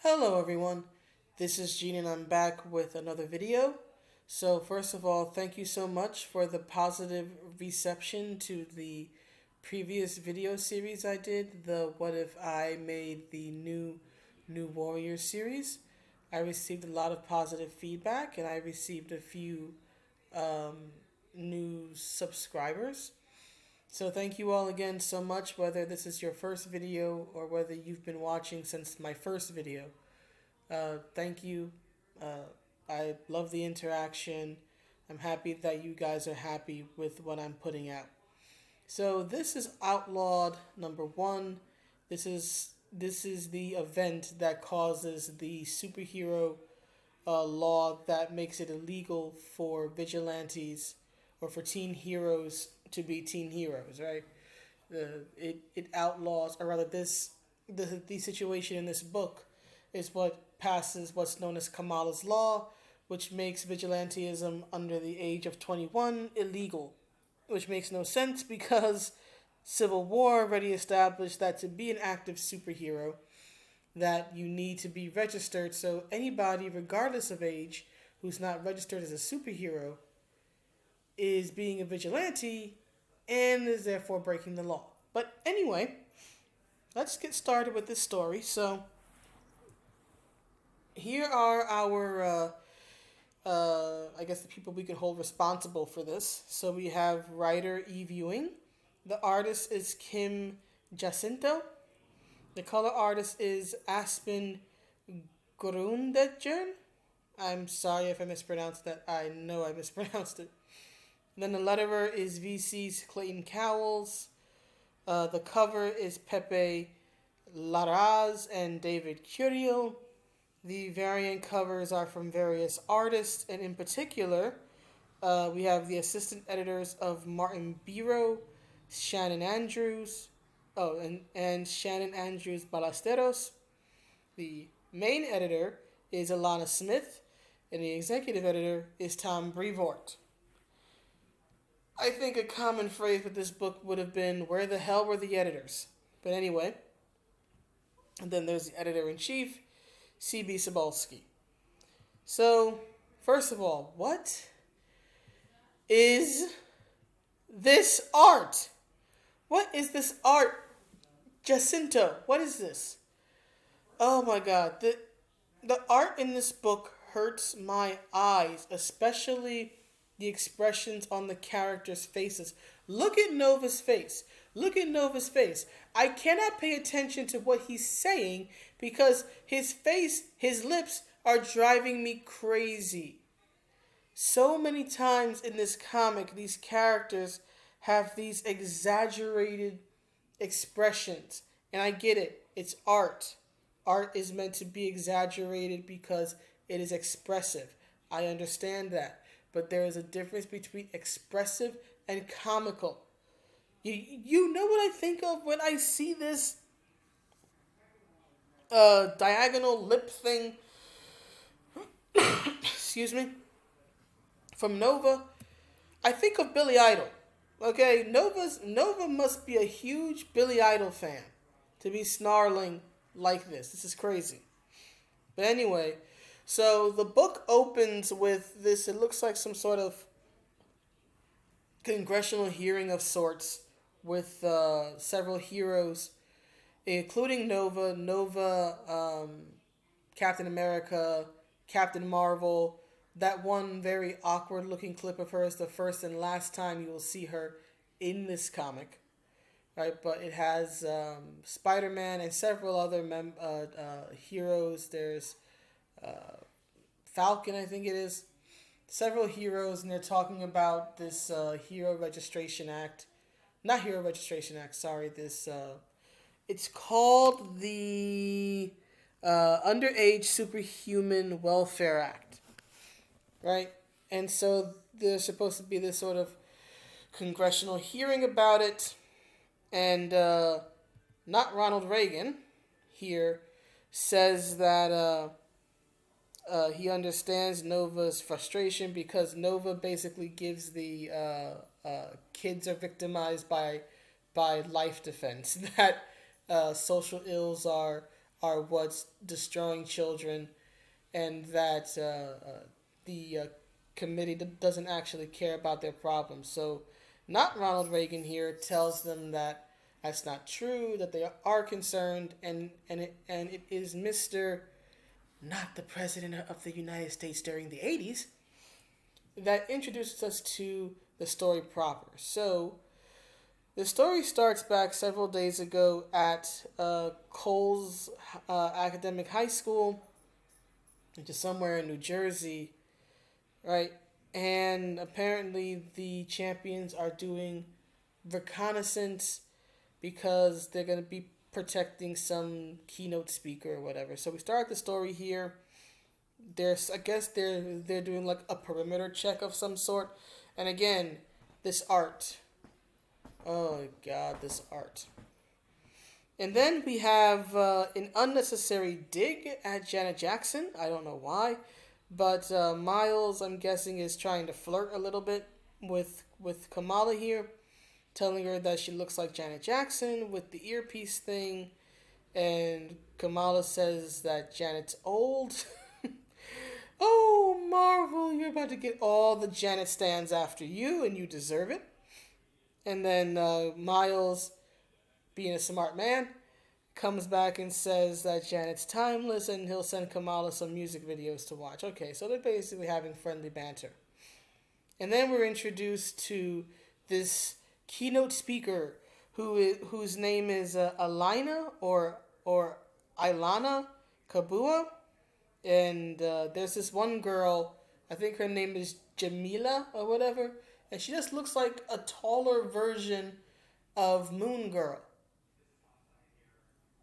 Hello everyone, this is Gene and I'm back with another video. So first of all, thank you so much for the positive reception to the previous video series I did, the What If I Made the New Warrior series. I received a lot of positive feedback and I received a few um, new subscribers. So thank you all again so much, whether this is your first video or whether you've been watching since my first video. Thank you. I love the interaction. I'm happy that you guys are happy with what I'm putting out. So this is Outlawed number one. This is the event that causes the superhero law that makes it illegal for vigilantes or for teen heroes to be teen heroes, right? It outlaws, or rather, the situation in this book is what passes what's known as Kamala's Law, which makes vigilantism under the age of 21 illegal, which makes no sense because Civil War already established that to be an active superhero, that you need to be registered. So anybody, regardless of age, who's not registered as a superhero is being a vigilante and is therefore breaking the law. But anyway, let's get started with this story. So here are our, I guess, the people we could hold responsible for this. So we have writer Eve Ewing. The artist is Kim Jacinto. The color artist is Aspen Grundetjern. I'm sorry if I mispronounced that. I know I mispronounced it. And then the letterer is VC's Clayton Cowles. The cover is Pepe Larraz and David Curiel. The variant covers are from various artists, and in particular, we have the assistant editors of Martin Biro, Shannon Andrews, and Shannon Andrews Ballesteros. The main editor is Alana Smith, and the executive editor is Tom Brevoort. I think a common phrase with this book would have been, where the hell were the editors? But anyway, and then there's the editor-in-chief, C.B. Cebulski. So, first of all, what is this art? What is this art? Jacinto, what is this? Oh my god, the art in this book hurts my eyes, especially the expressions on the characters' faces. Look at Nova's face. Look at Nova's face. I cannot pay attention to what he's saying because his face, his lips are driving me crazy. So many times in this comic, these characters have these exaggerated expressions. And I get it. It's art. Art is meant to be exaggerated because it is expressive. I understand that. But there is a difference between expressive and comical. You know what I think of when I see this diagonal lip thing? Excuse me. From Nova, I think of Billy Idol. Okay, Nova must be a huge Billy Idol fan to be snarling like this. This is crazy. But anyway, so the book opens with this. It looks like some sort of congressional hearing of sorts with several heroes, including Captain America, Captain Marvel. That one very awkward looking clip of her is the first and last time you will see her in this comic. Right, but it has Spider-Man and several other heroes. There's Falcon, I think it is. Several heroes, and they're talking about this Hero Registration Act. Not Hero Registration Act, sorry. It's called the Underage Superhuman Welfare Act. Right? And so there's supposed to be this sort of congressional hearing about it. And not Ronald Reagan here says that he understands Nova's frustration because Nova basically gives the kids are victimized by life defense, that social ills are are what's destroying children, and that the committee doesn't actually care about their problems. So, not Ronald Reagan here tells them that that's not true, that they are concerned, and it is Mr. Not the President of the United States during the 80s that introduces us to the story proper. So, the story starts back several days ago at Coles Academic High School, which is somewhere in New Jersey, right? And apparently the champions are doing reconnaissance because they're going to be protecting some keynote speaker or whatever. So we start the story here. I guess they're doing like a perimeter check of some sort. And again, this art. Oh God, this art. And then we have an unnecessary dig at Janet Jackson. I don't know why. But Miles, I'm guessing, is trying to flirt a little bit with Kamala here, telling her that she looks like Janet Jackson with the earpiece thing. And Kamala says that Janet's old. Oh, Marvel, you're about to get all the Janet stands after you, and you deserve it. And then Miles, being a smart man, comes back and says that Janet's timeless and he'll send Kamala some music videos to watch. Okay, so they're basically having friendly banter. And then we're introduced to this keynote speaker whose name is Alina or Ilana Kabua. And there's this one girl, I think her name is Jamila or whatever, and she just looks like a taller version of Moon Girl.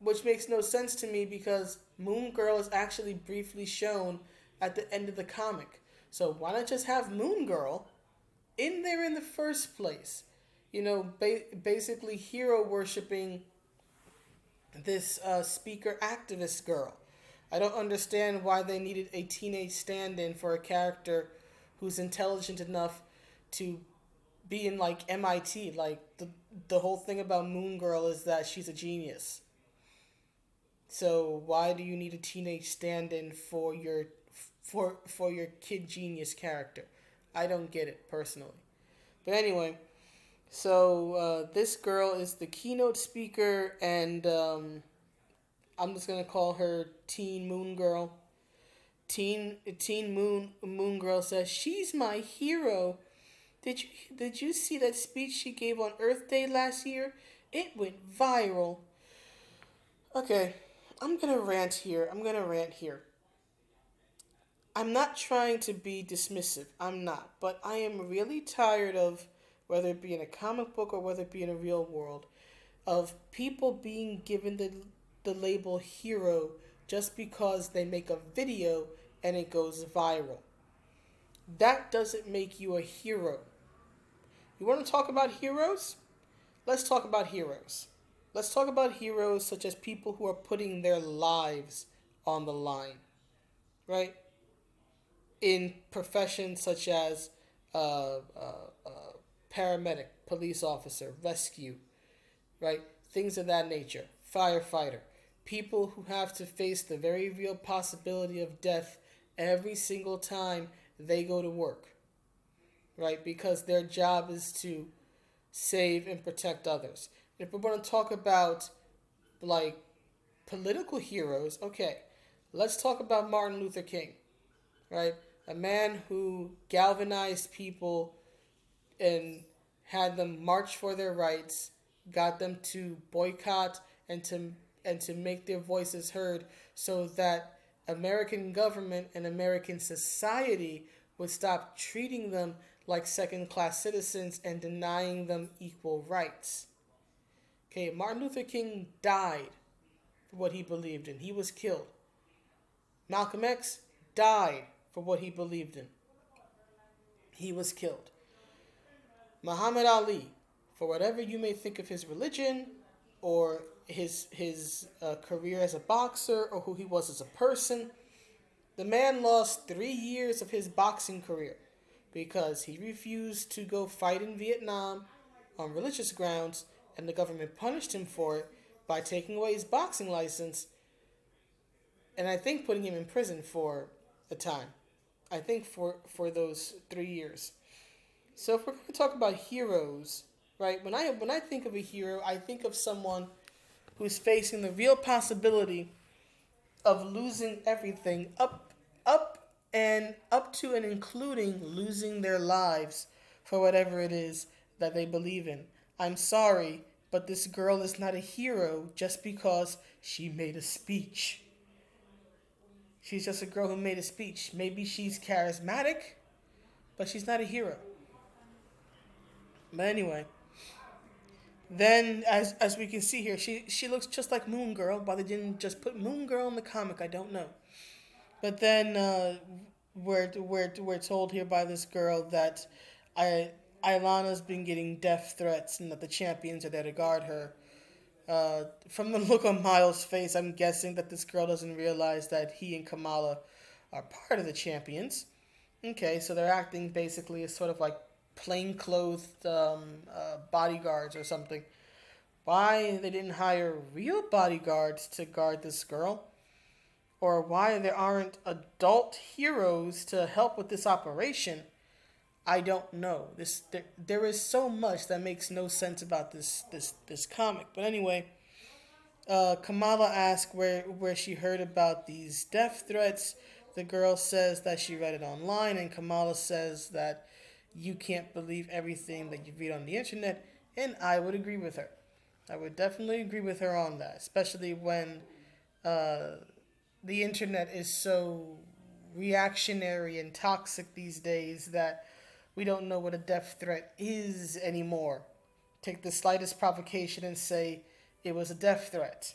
Which makes no sense to me because Moon Girl is actually briefly shown at the end of the comic. So why not just have Moon Girl in there in the first place? You know, basically hero worshipping this speaker activist girl. I don't understand why they needed a teenage stand-in for a character who's intelligent enough to be in like MIT. Like the whole thing about Moon Girl is that she's a genius. So why do you need a teenage stand-in for your kid genius character? I don't get it personally. But anyway, so this girl is the keynote speaker, and I'm just gonna call her Teen Moon Girl. Teen Moon Girl says she's my hero. Did you see that speech she gave on Earth Day last year? It went viral. Okay, I'm gonna rant here. I'm not trying to be dismissive. I'm not. But I am really tired of, whether it be in a comic book or whether it be in a real world, of people being given the label hero just because they make a video and it goes viral. That doesn't make you a hero. You want to talk about heroes? Let's talk about heroes. Let's talk about heroes such as people who are putting their lives on the line, right? In professions such as paramedic, police officer, rescue, right? Things of that nature, firefighter. People who have to face the very real possibility of death every single time they go to work, right? Because their job is to save and protect others. If we want to talk about, like, political heroes, okay, let's talk about Martin Luther King, right? A man who galvanized people and had them march for their rights, got them to boycott and to make their voices heard so that American government and American society would stop treating them like second-class citizens and denying them equal rights. Okay, Martin Luther King died for what he believed in. He was killed. Malcolm X died for what he believed in. He was killed. Muhammad Ali, for whatever you may think of his religion or his career as a boxer or who he was as a person, the man lost 3 years of his boxing career because he refused to go fight in Vietnam on religious grounds, and the government punished him for it by taking away his boxing license and I think putting him in prison for a time. I think for those 3 years. So if we're going to talk about heroes, right? When I think of a hero, I think of someone who's facing the real possibility of losing everything up to and including losing their lives for whatever it is that they believe in. I'm sorry, but this girl is not a hero just because she made a speech. She's just a girl who made a speech. Maybe she's charismatic, but she's not a hero. But anyway, then as we can see here, she looks just like Moon Girl. Why they didn't just put Moon Girl in the comic, I don't know. But then we're told here by this girl that Ilana's been getting death threats and that the champions are there to guard her. From the look on Miles' face, I'm guessing that this girl doesn't realize that he and Kamala are part of the champions. Okay, so they're acting basically as sort of like plainclothed bodyguards or something. Why they didn't hire real bodyguards to guard this girl, or why there aren't adult heroes to help with this operation, I don't know. There is so much that makes no sense about this comic. But anyway, Kamala asks where she heard about these death threats. The girl says that she read it online, and Kamala says that you can't believe everything that you read on the internet, and I would agree with her. I would definitely agree with her on that, especially when the internet is so reactionary and toxic these days that we don't know what a death threat is anymore. Take the slightest provocation and say it was a death threat.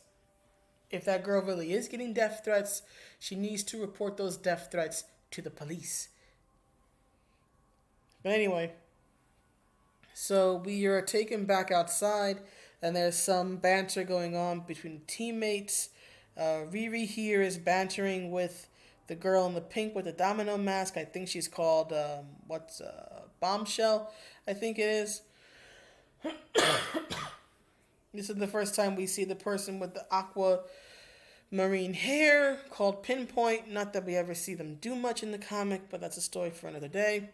If that girl really is getting death threats, she needs to report those death threats to the police. But anyway, so we are taken back outside, and there's some banter going on between teammates. Riri here is bantering with the girl in the pink with the domino mask. I think she's called, Bombshell, I think it is. This is the first time we see the person with the aqua marine hair called Pinpoint. Not that we ever see them do much in the comic, but that's a story for another day.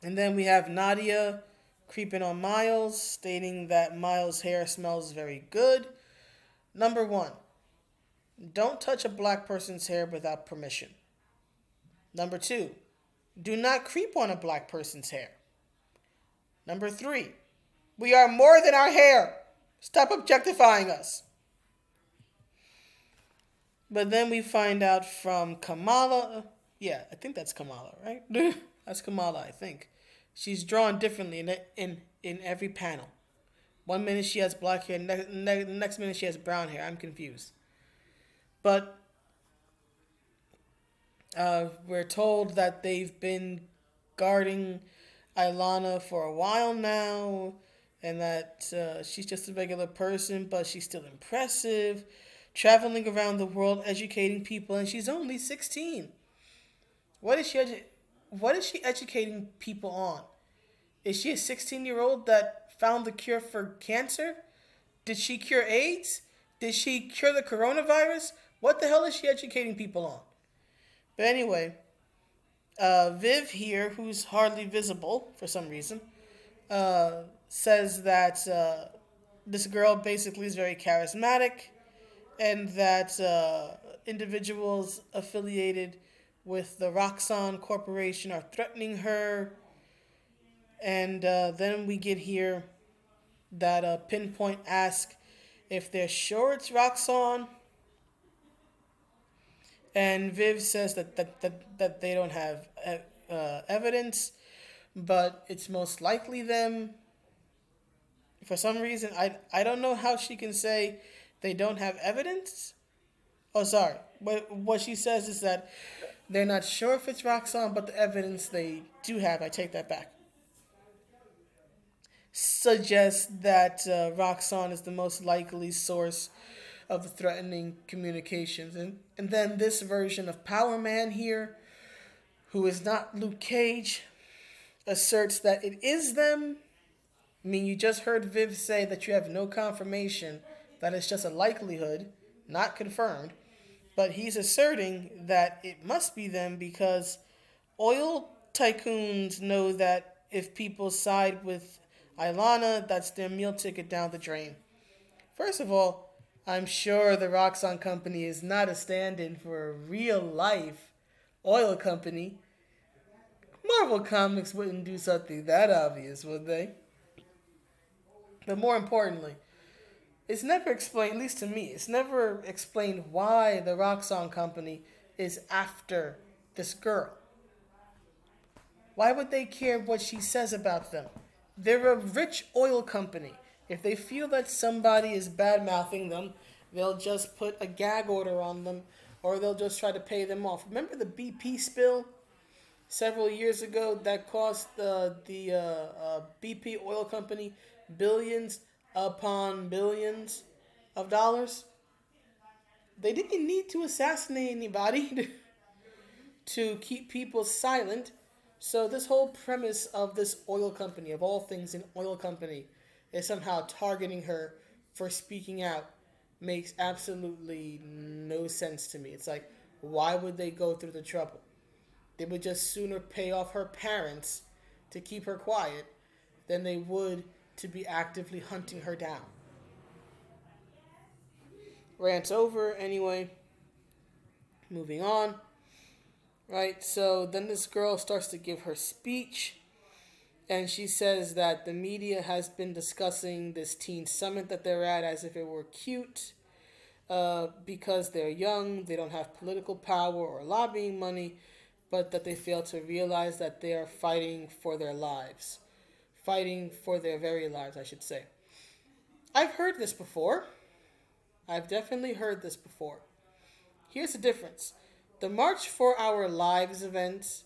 And then we have Nadia creeping on Miles, stating that Miles' hair smells very good. Number 1, don't touch a black person's hair without permission. Number 2, do not creep on a black person's hair. Number 3, we are more than our hair. Stop objectifying us. But then we find out from Kamala. Yeah, I think that's Kamala, right? That's Kamala, I think. She's drawn differently in every panel. One minute she has black hair, next minute she has brown hair. I'm confused. But we're told that they've been guarding Ilana for a while now, and that she's just a regular person, but she's still impressive, traveling around the world, educating people, and she's only 16. What is she educating people on? Is she a 16-year-old that found the cure for cancer? Did she cure AIDS? Did she cure the coronavirus? What the hell is she educating people on? But anyway, Viv here, who's hardly visible for some reason, says that this girl basically is very charismatic, and that individuals affiliated with the Roxxon Corporation are threatening her. And then we get here that Pinpoint asks if they're sure it's Roxxon. And Viv says that they don't have evidence, but it's most likely them. For some reason, I don't know how she can say they don't have evidence. Oh, sorry. What she says is that they're not sure if it's Roxxon, but the evidence they do have, I take that back, suggests that Roxxon is the most likely source of the threatening communications. And then this version of Power Man here, who is not Luke Cage, asserts that it is them. I mean, you just heard Viv say that you have no confirmation, that it's just a likelihood. not confirmed, but he's asserting that it must be them because oil tycoons know that if people side with Ilana, that's their meal ticket down the drain. First of all, I'm sure the Roxxon company is not a stand-in for a real life oil company. Marvel Comics wouldn't do something that obvious, would they? But more importantly, it's never explained, at least to me, it's never explained why the Roxxon company is after this girl. Why would they care what she says about them? They're a rich oil company. If they feel that somebody is bad mouthing them, they'll just put a gag order on them or they'll just try to pay them off. Remember the BP spill several years ago that cost the BP oil company billions upon billions of dollars? They didn't need to assassinate anybody to keep people silent. So this whole premise of this oil company, of all things an oil company, is somehow targeting her for speaking out makes absolutely no sense to me. It's like, why would they go through the trouble? They would just sooner pay off her parents to keep her quiet than they would to be actively hunting her down. Rant's over anyway. Moving on. Right, so then this girl starts to give her speech, and she says that the media has been discussing this teen summit that they're at as if it were cute, because they're young, they don't have political power or lobbying money, but that they fail to realize that they are fighting for their lives. Fighting for their very lives, I should say. I've heard this before. I've definitely heard this before. Here's the difference. The March for Our Lives events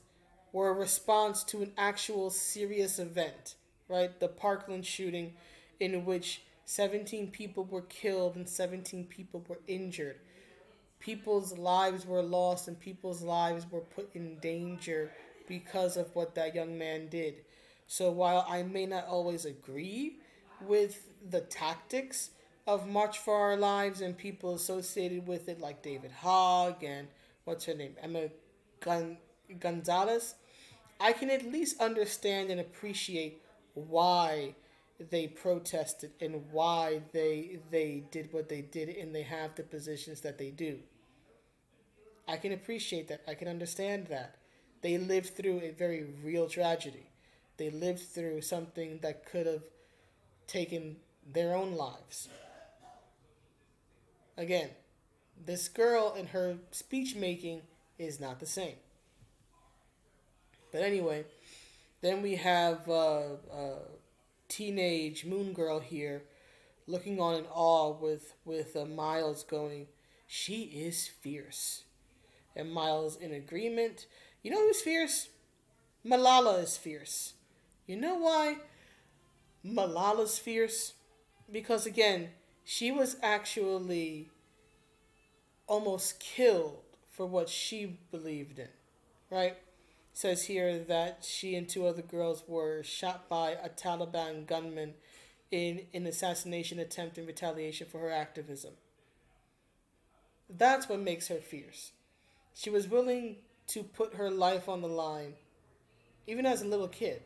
were a response to an actual serious event, right? The Parkland shooting, in which 17 people were killed and 17 people were injured. People's lives were lost and people's lives were put in danger because of what that young man did. So while I may not always agree with the tactics of March for Our Lives and people associated with it, like David Hogg and what's her name, Emma Gonzalez, I can at least understand and appreciate why they protested and why they did what they did and they have the positions that they do. I can appreciate that. I can understand that. They lived through a very real tragedy. They lived through something that could have taken their own lives. Again, this girl and her speech making is not the same. But anyway, then we have teenage moon girl here looking on in awe with Miles going, she is fierce. And Miles in agreement. You know who's fierce? Malala is fierce. You know why Malala's fierce? Because again, she was actually almost killed for what she believed in, right? It says here that she and two other girls were shot by a Taliban gunman in an assassination attempt in retaliation for her activism. That's what makes her fierce. She was willing to put her life on the line, even as a little kid,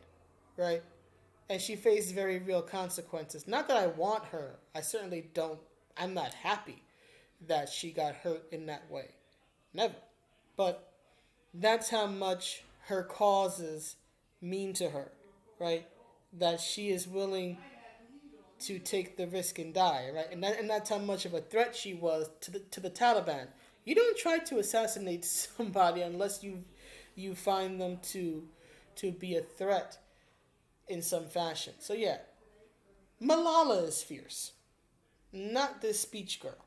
right? And she faced very real consequences. Not that I want her. I certainly don't. I'm not happy that she got hurt in that way. Never. But that's how much her causes mean to her, right? That she is willing to take the risk and die, right? And that's how much of a threat she was to the Taliban. You don't try to assassinate somebody unless you find them to be a threat in some fashion. So yeah, Malala is fierce, not this speech girl.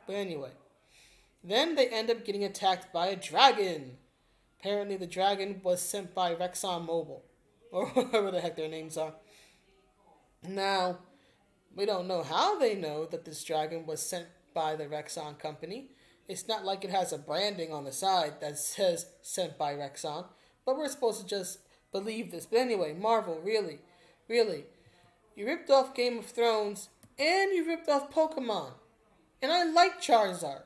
But anyway, then they end up getting attacked by a dragon. Apparently the dragon was sent by Rexon Mobile, or whatever the heck their names are. Now, we don't know how they know that this dragon was sent by the Rexon company. It's not like it has a branding on the side that says sent by Rexon, but we're supposed to just believe this. But anyway, Marvel, really, you ripped off Game of Thrones and you ripped off Pokemon. And I like Charizard.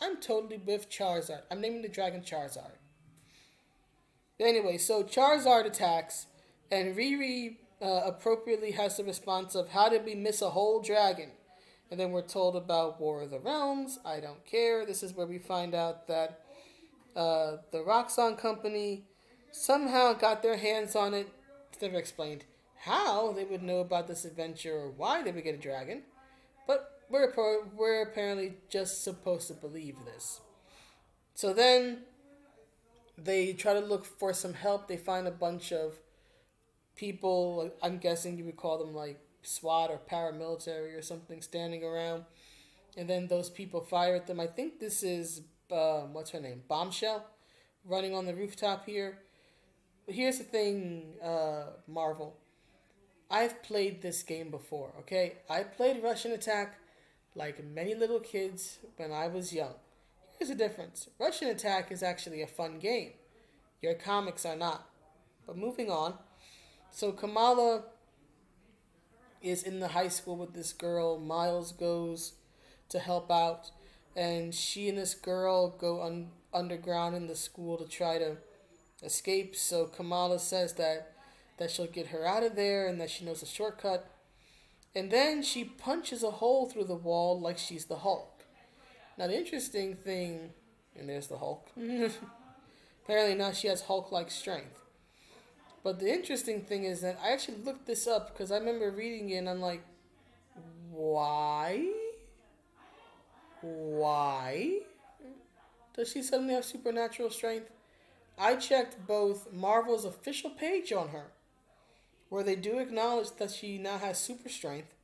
I'm totally with Charizard. I'm naming the dragon Charizard. Anyway, so Charizard attacks, and Riri appropriately has the response of, how did we miss a whole dragon? And then we're told about War of the Realms. I don't care. This is where we find out that the Roxxon Company somehow got their hands on it. It's never explained how they would know about this adventure or why they would get a dragon. But we're apparently just supposed to believe this. So then they try to look for some help. They find a bunch of people, I'm guessing you would call them like SWAT or paramilitary or something, standing around. And then those people fire at them. I think this is, what's her name? Bombshell, running on the rooftop here. But here's the thing, Marvel. I've played this game before, okay? I played Russian Attack like many little kids when I was young. Here's the difference. Russian Attack is actually a fun game. Your comics are not. But moving on. So Kamala is in the high school with this girl. Miles goes to help out. And she and this girl go underground in the school to try to escape. So Kamala says that she'll get her out of there and that she knows a shortcut. And then she punches a hole through the wall like she's the Hulk. Now the interesting thing, and there's the Hulk. Apparently now she has Hulk-like strength. But the interesting thing is that I actually looked this up because I remember reading it and I'm like, why? Why does she suddenly have supernatural strength? I checked both Marvel's official page on her, where they do acknowledge that she now has super strength,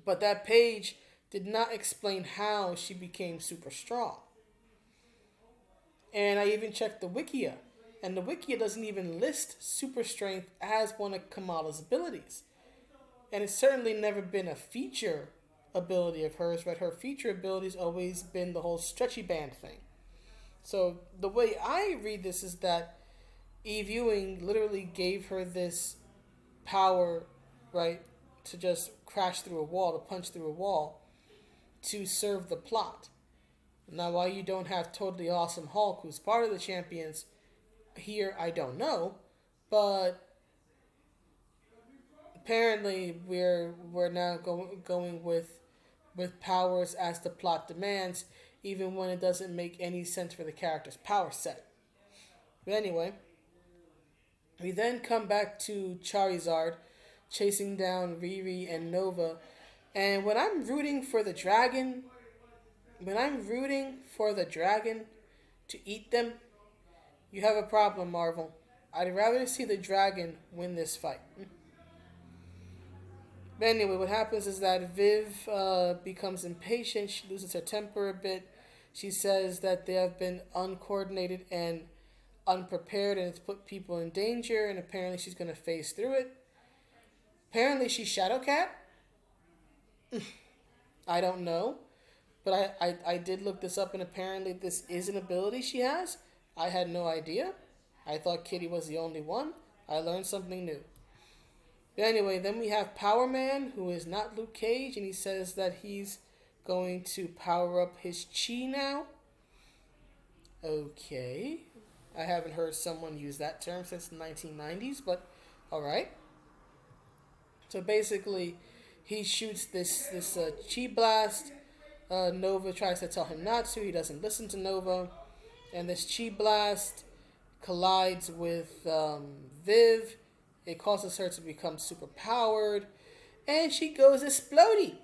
but that page did not explain how she became super strong. And I even checked the Wikia, and the Wikia doesn't even list super strength as one of Kamala's abilities. And it's certainly never been a feature ability of hers, right? Her feature ability's always been the whole stretchy band thing. So the way I read this is that Eve Ewing literally gave her this power, right, to just crash through a wall, to punch through a wall, to serve the plot. Now, why you don't have Totally Awesome Hulk, who's part of the Champions, here, I don't know, but apparently we're now going with powers as the plot demands, even when it doesn't make any sense for the character's power set. But anyway, we then come back to Charizard chasing down Riri and Nova. And when I'm rooting for the dragon to eat them, you have a problem, Marvel. I'd rather see the dragon win this fight. But anyway, what happens is that Viv becomes impatient. She loses her temper a bit. She says that they have been uncoordinated and unprepared, and it's put people in danger, and apparently she's going to phase through it. Apparently she's Shadowcat. I don't know. But I did look this up, and apparently this is an ability she has. I had no idea. I thought Kitty was the only one. I learned something new. But anyway, then we have Power Man, who is not Luke Cage, and he says that he's going to power up his chi now. Okay. I haven't heard someone use that term since the 1990s, but alright. So basically, he shoots this chi blast. Nova tries to tell him not to. He doesn't listen to Nova. And this chi blast collides with Viv. It causes her to become super powered. And she goes explodey.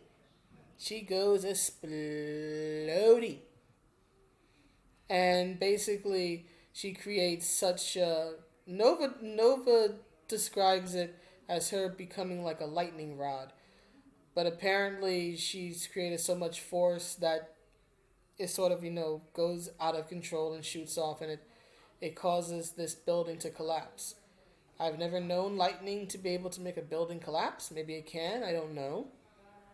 And basically, she creates such Nova describes it as her becoming like a lightning rod. But apparently she's created so much force that it sort of, goes out of control and shoots off, and it causes this building to collapse. I've never known lightning to be able to make a building collapse. Maybe it can, I don't know.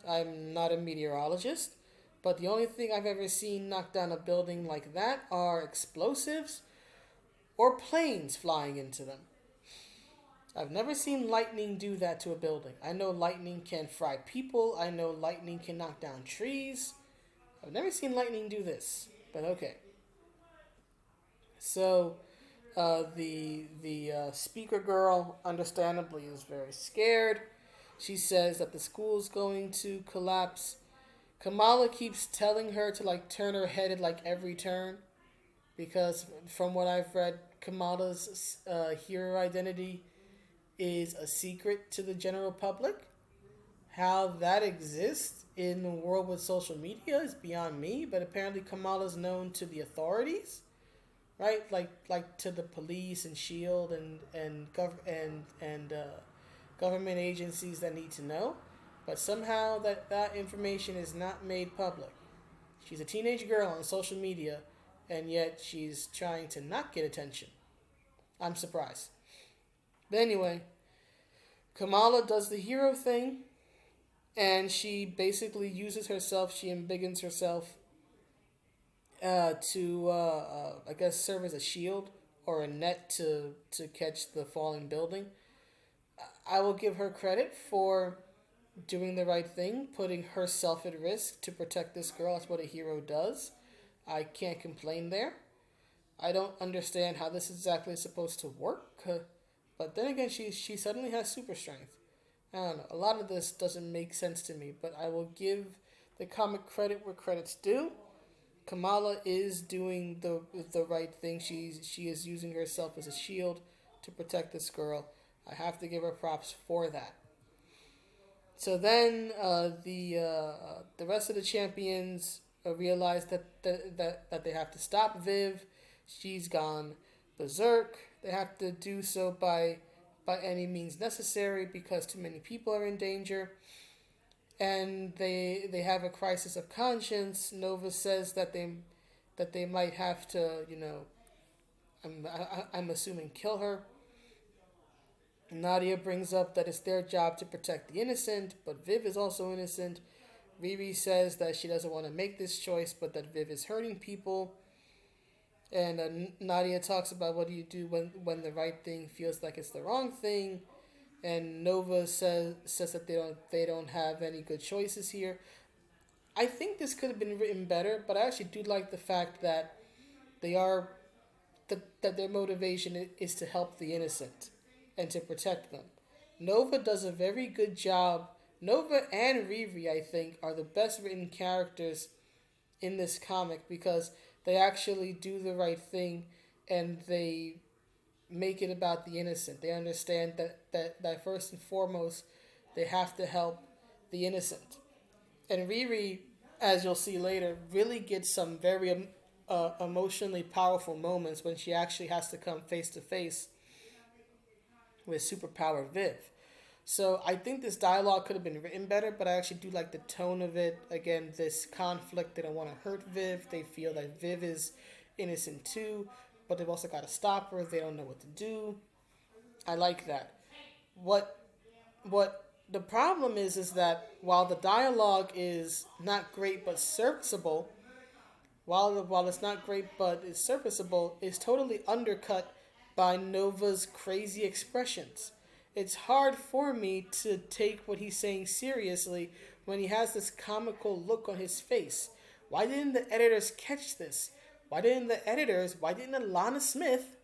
I'm not a meteorologist. But the only thing I've ever seen knock down a building like that are explosives or planes flying into them. I've never seen lightning do that to a building. I know lightning can fry people. I know lightning can knock down trees. I've never seen lightning do this. But okay. So the speaker girl, understandably, is very scared. She says that the school's going to collapse. Kamala keeps telling her to like turn her head at like every turn, because from what I've read, Kamala's hero identity is a secret to the general public. How that exists in the world with social media is beyond me, but apparently Kamala's known to the authorities, right? Like to the police and Shield and government agencies that need to know, but somehow that information is not made public. She's a teenage girl on social media, and yet she's trying to not get attention. I'm surprised. But anyway, Kamala does the hero thing, and she basically uses herself, she embiggens herself to, I guess, serve as a shield or a net to catch the falling building. I will give her credit for doing the right thing, putting herself at risk to protect this girl. That's what a hero does. I can't complain there. I don't understand how this exactly is supposed to work, but then again, she suddenly has super strength. I don't know. A lot of this doesn't make sense to me, but I will give the comic credit where credit's due. Kamala is doing the right thing. She is using herself as a shield to protect this girl. I have to give her props for that. So then the rest of the champions realize that they have to stop Viv. She's gone berserk. They have to do so by any means necessary because too many people are in danger. And they have a crisis of conscience. Nova says that they might have to, I'm assuming kill her. Nadia brings up that it's their job to protect the innocent, but Viv is also innocent. Riri says that she doesn't want to make this choice, but that Viv is hurting people. And Nadia talks about what do you do when the right thing feels like it's the wrong thing. And Nova says that they don't have any good choices here. I think this could have been written better, but I actually do like the fact that that their motivation is to help the innocent and to protect them. Nova does a very good job. Nova and Riri, I think, are the best written characters in this comic because they actually do the right thing and they make it about the innocent. They understand that first and foremost, they have to help the innocent. And Riri, as you'll see later, really gets some very emotionally powerful moments when she actually has to come face to face with superpower Viv. So I think this dialogue could have been written better, but I actually do like the tone of it. Again, this conflict, they don't want to hurt Viv. They feel that Viv is innocent too, but they've also got to stop her. They don't know what to do. I like that. What the problem is that while the dialogue is not great but serviceable, while it's not great but it's serviceable, it's totally undercut by Nova's crazy expressions. It's hard for me to take what he's saying seriously when he has this comical look on his face. Why didn't the editors catch this? Why didn't Alana Smith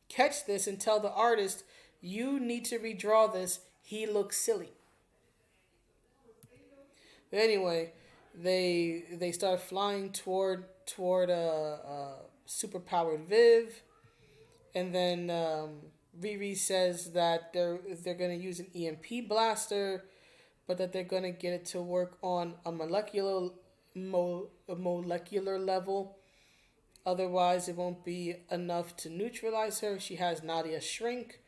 catch this and tell the artist, you need to redraw this, he looks silly. But anyway, they start flying toward superpowered Viv, and then Riri says that they're going to use an EMP blaster, but that they're going to get it to work on a molecular level. Otherwise, it won't be enough to neutralize her. She has Nadia shrink.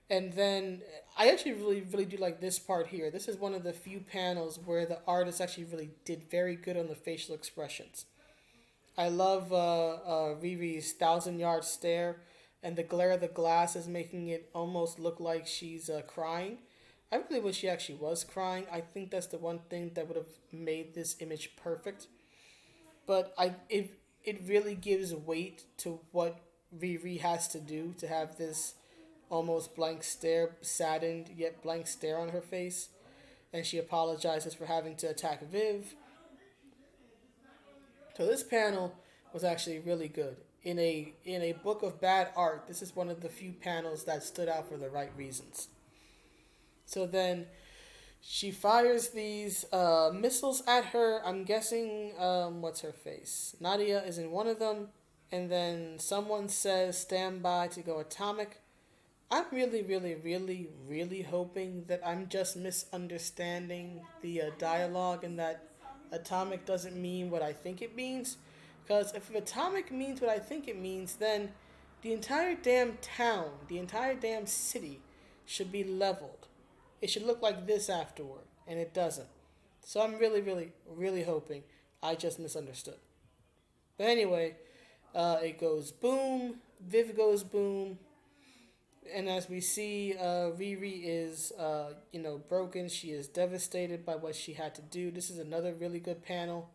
And then I actually really do like this part here. This is one of the few panels where the artist actually really did very good on the facial expressions. I love Riri's 1,000-yard stare, and the glare of the glass is making it almost look like she's crying. I really wish she actually was crying. I think that's the one thing that would have made this image perfect. But it really gives weight to what Riri has to do to have this almost blank stare, saddened yet blank stare on her face, and she apologizes for having to attack Viv. So this panel was actually really good. In a book of bad art, this is one of the few panels that stood out for the right reasons. So then she fires these missiles at her. I'm guessing, what's her face? Nadia is in one of them. And then someone says, stand by to go atomic. I'm really, really, really, really hoping that I'm just misunderstanding the dialogue and that atomic doesn't mean what I think it means. Because if atomic means what I think it means, then the entire damn town, the entire damn city should be leveled. It should look like this afterward, and it doesn't. So I'm really, really, really hoping I just misunderstood. But anyway, it goes boom, Viv goes boom, and as we see, Riri is, broken. She is devastated by what she had to do. This is another really good panel,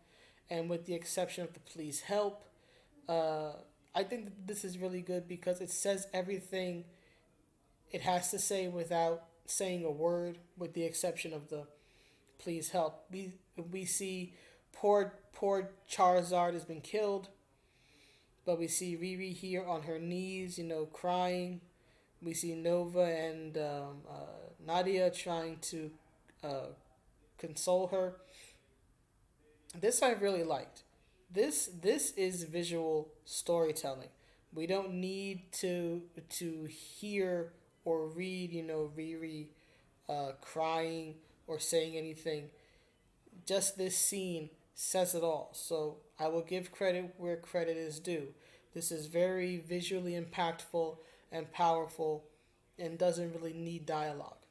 and with the exception of the please help, I think that this is really good because it says everything it has to say without saying a word, with the exception of the please help. We see poor Charizard has been killed, but we see Riri here on her knees, crying. We see Nova and Nadia trying to console her. This I really liked. This is visual storytelling. We don't need to hear or read, Riri crying or saying anything. Just this scene says it all. So I will give credit where credit is due. This is very visually impactful and powerful and doesn't really need dialogue.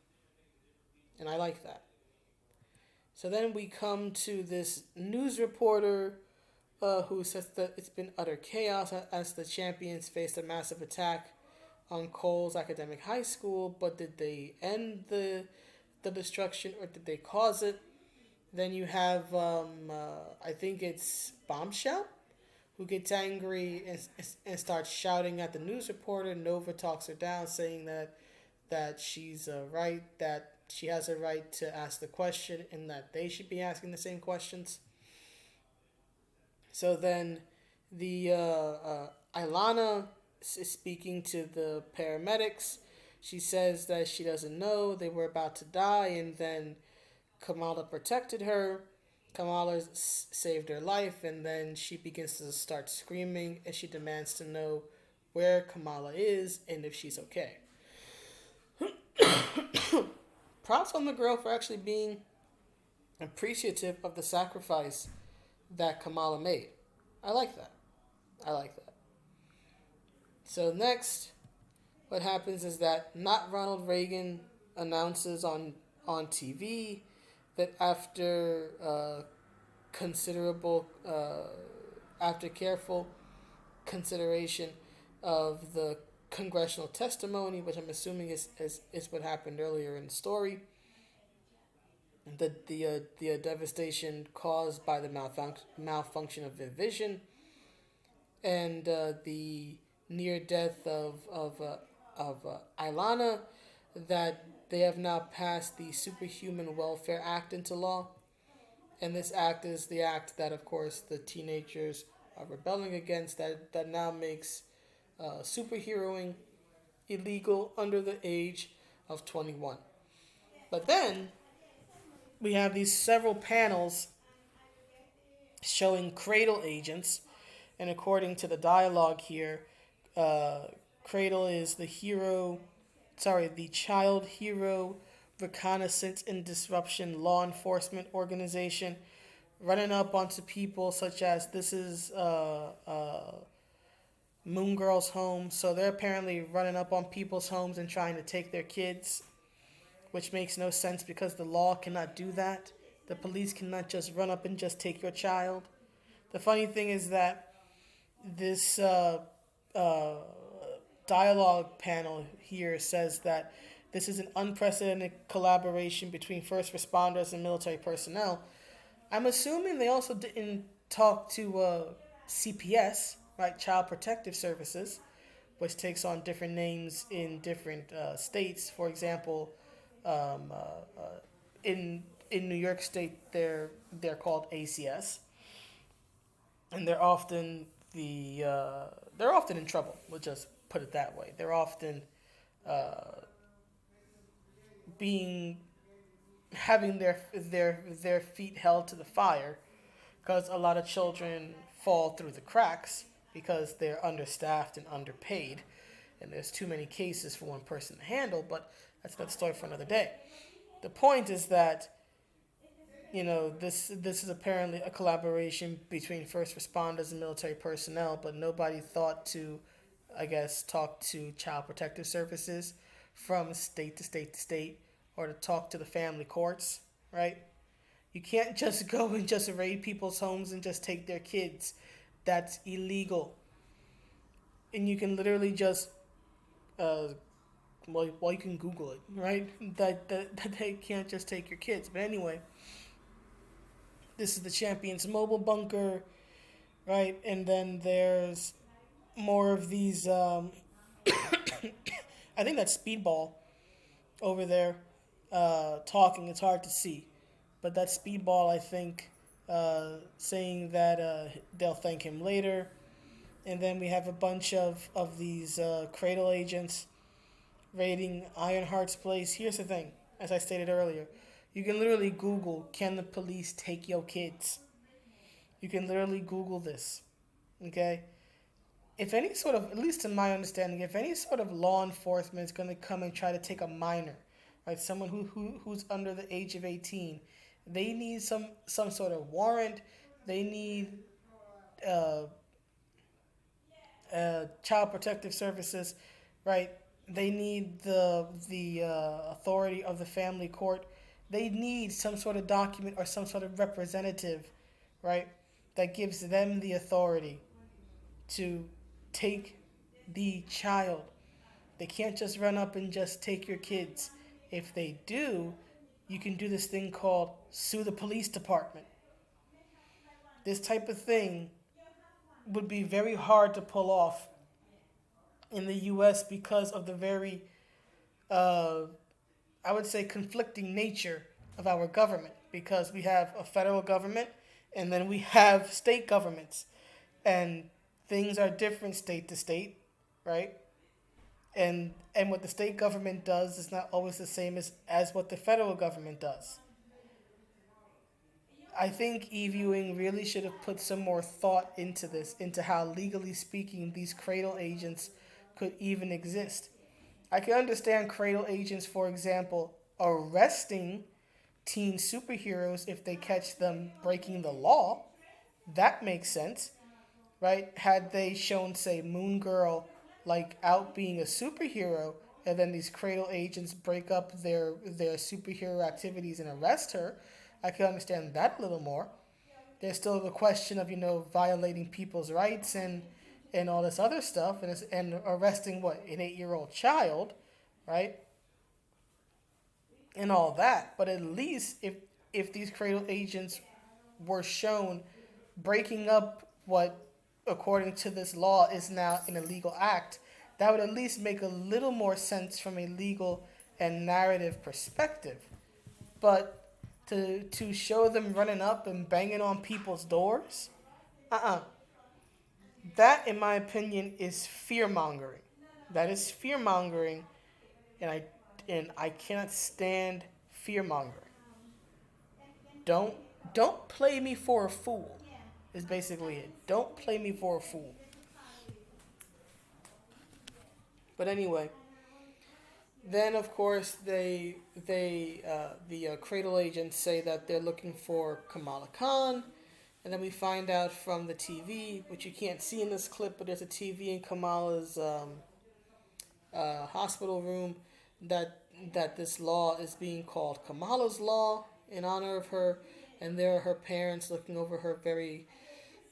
And I like that. So then we come to this news reporter who says that it's been utter chaos as the champions faced a massive attack on Cole's academic high school, but did they end the destruction or did they cause it? Then you have, I think it's Bombshell, who gets angry and starts shouting at the news reporter. Nova talks her down, saying that she's right, that she has a right to ask the question and that they should be asking the same questions. So then the Ilana is speaking to the paramedics. She says that she doesn't know, they were about to die, and then Kamala protected her. Kamala saved her life, and then she begins to start screaming, and she demands to know where Kamala is and if she's okay. Props on the girl for actually being appreciative of the sacrifice that Kamala made. I like that. So next, what happens is that not Ronald Reagan announces on TV that after after careful consideration of the congressional testimony, which I'm assuming is what happened earlier in the story, the devastation caused by the malfunction of their vision, and the near death of Ilana, that they have now passed the Superhuman Welfare Act into law. And this act is the act that, of course, the teenagers are rebelling against, that now makes superheroing illegal under the age of 21. But then we have these several panels showing Cradle agents, and according to the dialogue here, Cradle is the Child Hero Reconnaissance and Disruption Law Enforcement Organization, running up onto people such as, this is Moon Girl's home, so they're apparently running up on people's homes and trying to take their kids, which makes no sense because the law cannot do that. The police cannot just run up and just take your child. The funny thing is that this dialogue panel here says that this is an unprecedented collaboration between first responders and military personnel. I'm assuming they also didn't talk to CPS, right, Child Protective Services, which takes on different names in different states. For example, um, uh, uh, in New York State, they're called ACS, and they're often in trouble. We'll just put it that way. They're often uh, being having their feet held to the fire because a lot of children fall through the cracks because they're understaffed and underpaid, and there's too many cases for one person to handle. But that's another story for another day. The point is that this is apparently a collaboration between first responders and military personnel, but nobody thought to, I guess, talk to child protective services from state to state to state, or to talk to the family courts, right? You can't just go and just raid people's homes and just take their kids. That's illegal. And you can literally just, uh, well, you can Google it, right? That they can't just take your kids. But anyway, this is the Champions Mobile Bunker, right? And then there's more of these. I think that's Speedball over there talking. It's hard to see, but that's Speedball. I think saying that they'll thank him later. And then we have a bunch of these cradle agents raiding Ironheart's place. Here's the thing, as I stated earlier, you can literally Google, can the police take your kids? You can literally Google this, okay? If any sort of, at least to my understanding, if any sort of law enforcement is going to come and try to take a minor, right, someone who's under the age of 18, they need some sort of warrant. They need uh, child protective services, right? They need the authority of the family court. They need some sort of document or some sort of representative, right, that gives them the authority to take the child. They can't just run up and just take your kids. If they do, you can do this thing called sue the police department. This type of thing would be very hard to pull off in the U.S. because of the very, I would say, conflicting nature of our government. Because we have a federal government and then we have state governments. And things are different state to state, right? And what the state government does is not always the same as what the federal government does. I think e-viewing really should have put some more thought into this, into how legally speaking these cradle agents could even exist. I can understand cradle agents, for example, arresting teen superheroes if they catch them breaking the law. That makes sense, right? Had they shown, say, Moon Girl like out being a superhero, and then these cradle agents break up their superhero activities and arrest her, I can understand that a little more. There's still the question of violating people's rights and all this other stuff, and arresting an 8-year-old child, right? And all that. But at least if these cradle agents were shown breaking up what, according to this law, is now an illegal act, that would at least make a little more sense from a legal and narrative perspective. But to show them running up and banging on people's doors, that, in my opinion, is fear mongering. That is fear mongering, and I cannot stand fear mongering. Don't don't play me for a fool. Is basically it. Don't play me for a fool. But anyway, then of course the cradle agents say that they're looking for Kamala Khan, and then we find out from the TV, which you can't see in this clip, but there's a TV in Kamala's hospital room that this law is being called Kamala's Law in honor of her, and there are her parents looking over her very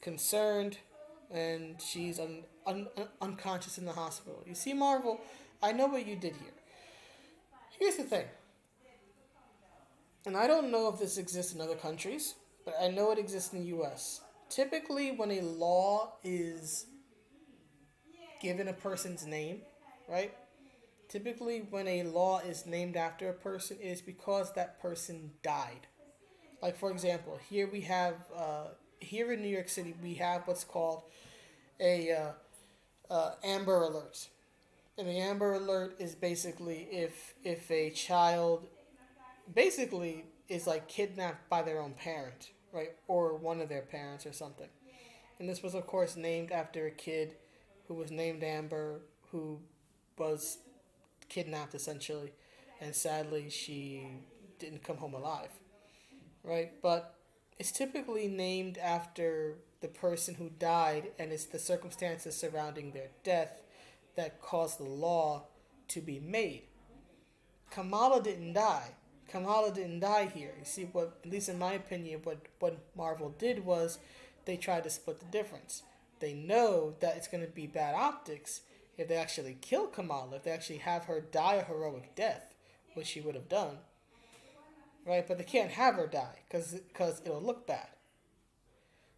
concerned, and she's unconscious in the hospital. You see, Marvel, I know what you did here. Here's the thing, and I don't know if this exists in other countries, but I know it exists in the U.S. Typically, when a law is given a person's name, right? Typically, when a law is named after a person, it is because that person died. Like, for example, here we have, here in New York City, we have what's called a Amber Alert. And the Amber Alert is basically if a child basically is like kidnapped by their own parent, right? Or one of their parents or something. And this was, of course, named after a kid who was named Amber, who was kidnapped essentially, and sadly she didn't come home alive, right? But it's typically named after the person who died, and it's the circumstances surrounding their death that caused the law to be made. Kamala didn't die. Kamala didn't die here. You see, what, at least in my opinion, what Marvel did was they tried to split the difference. They know that it's going to be bad optics if they actually kill Kamala, if they actually have her die a heroic death, which she would have done, right? But they can't have her die because it'll look bad.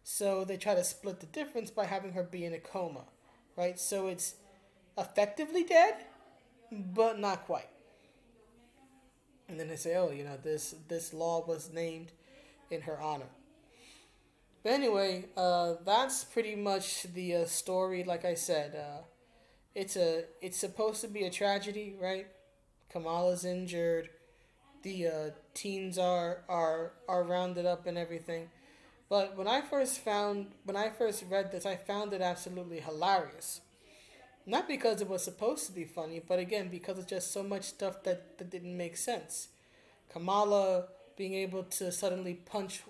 So they try to split the difference by having her be in a coma, right? So it's effectively dead, but not quite. And then they say, oh, this law was named in her honor. But anyway, that's pretty much the story. Like I said, it's supposed to be a tragedy, right? Kamala's injured. The teens are rounded up and everything. But when I first read this, I found it absolutely hilarious. Not because it was supposed to be funny, but again, because it's just so much stuff that didn't make sense. Kamala being able to suddenly punch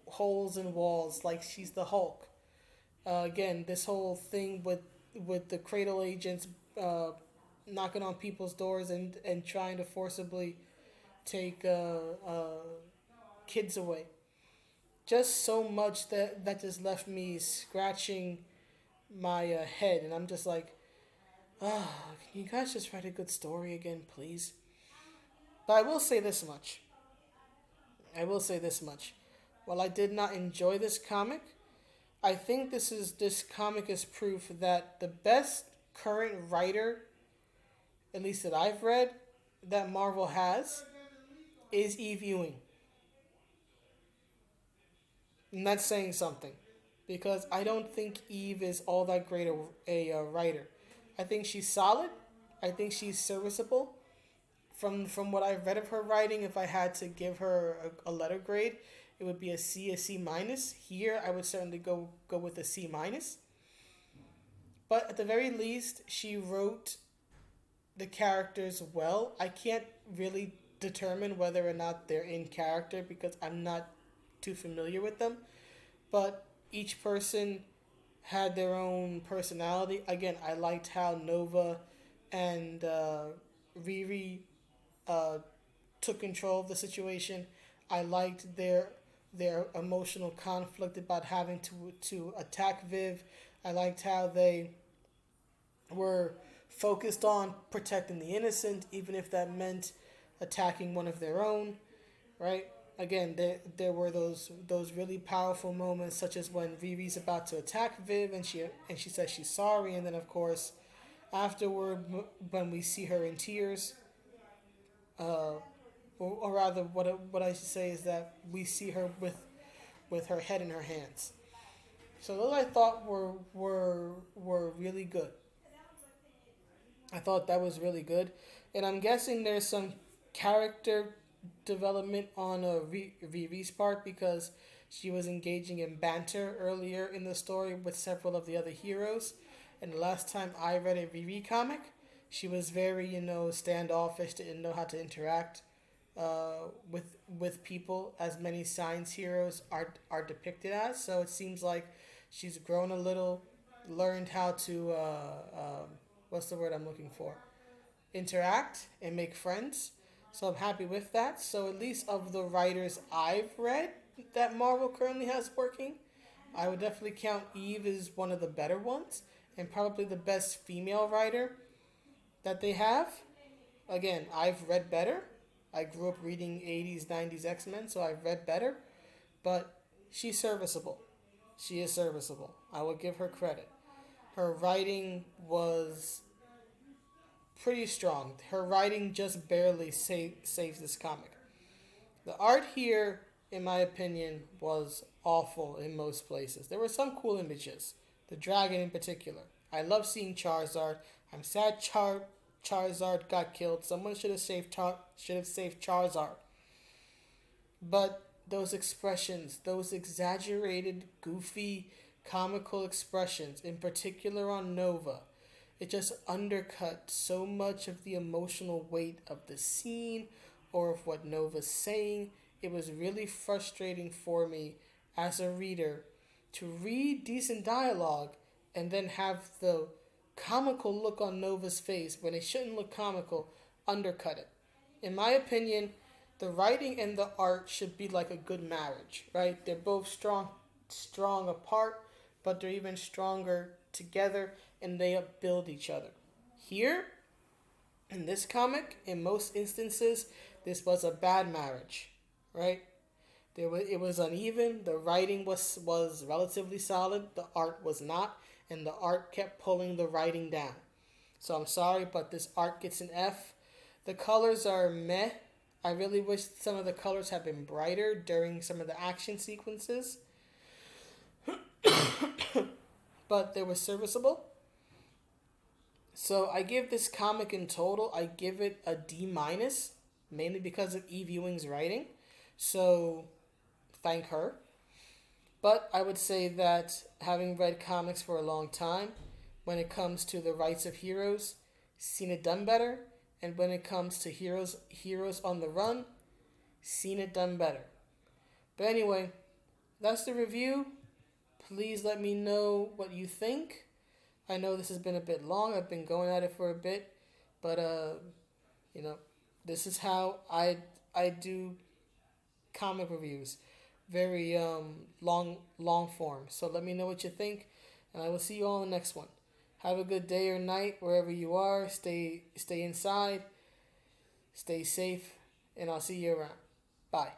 holes in walls like she's the Hulk. Again, this whole thing with the cradle agents knocking on people's doors and trying to forcibly take kids away. Just so much that just left me scratching my head, and I'm just like, can you guys just write a good story again, please? But I will say this much. While I did not enjoy this comic, I think this comic is proof that the best current writer, at least that I've read, that Marvel has, is Eve Ewing. And that's saying something, because I don't think Eve is all that great a writer. I think she's solid. I think she's serviceable. From what I've read of her writing, if I had to give her a letter grade, it would be a C minus. Here, I would certainly go with a C minus. But at the very least, she wrote the characters well. I can't really determine whether or not they're in character because I'm not too familiar with them. But each person had their own personality. Again, I liked how Nova and Riri took control of the situation. I liked their emotional conflict about having to attack Viv. I liked how they were focused on protecting the innocent, even if that meant attacking one of their own, right? Again, there were those really powerful moments, such as when Riri's about to attack Viv and she says she's sorry, and then of course afterward when we see her in tears, or rather what I should say is that we see her with her head in her hands. So those I thought were really good. I thought that was really good, and I'm guessing there's some character development on Riri's part because she was engaging in banter earlier in the story with several of the other heroes. And the last time I read a Riri comic, she was very, standoffish, didn't know how to interact with people, as many science heroes are depicted as. So it seems like she's grown a little, learned how to what's the word I'm looking for? Interact and make friends. So I'm happy with that. So at least of the writers I've read that Marvel currently has working, I would definitely count Eve as one of the better ones and probably the best female writer that they have. Again, I've read better. I grew up reading 80s, 90s X-Men, so I've read better. But she's serviceable. She is serviceable. I will give her credit. her writing was pretty strong. Her writing just barely saves this comic. The art here, in my opinion, was awful in most places. There were some cool images, the dragon in particular. I love seeing Charizard. I'm sad Charizard got killed. Someone should have saved Charizard. But those expressions, those exaggerated, goofy, comical expressions, in particular on Nova, it just undercut so much of the emotional weight of the scene or of what Nova's saying. It was really frustrating for me as a reader to read decent dialogue and then have the comical look on Nova's face when it shouldn't look comical undercut it. In my opinion, the writing and the art should be like a good marriage, right? They're both strong apart, but they're even stronger together and they upbuild each other. Here, in this comic, in most instances, this was a bad marriage, right? It was uneven. The writing was relatively solid. The art was not, and the art kept pulling the writing down. So I'm sorry, but this art gets an F. The colors are meh. I really wish some of the colors had been brighter during some of the action sequences, but they were serviceable. So I give this comic in total, I give it a D minus, mainly because of Eve Ewing's writing. So thank her. But I would say that having read comics for a long time, when it comes to the rights of heroes, seen it done better. And when it comes to heroes on the run, seen it done better. But anyway, that's the review. Please let me know what you think. I know this has been a bit long. I've been going at it for a bit, but this is how I do comic reviews, very long form. So let me know what you think, and I will see you all in the next one. Have a good day or night wherever you are. Stay inside, stay safe, and I'll see you around. Bye.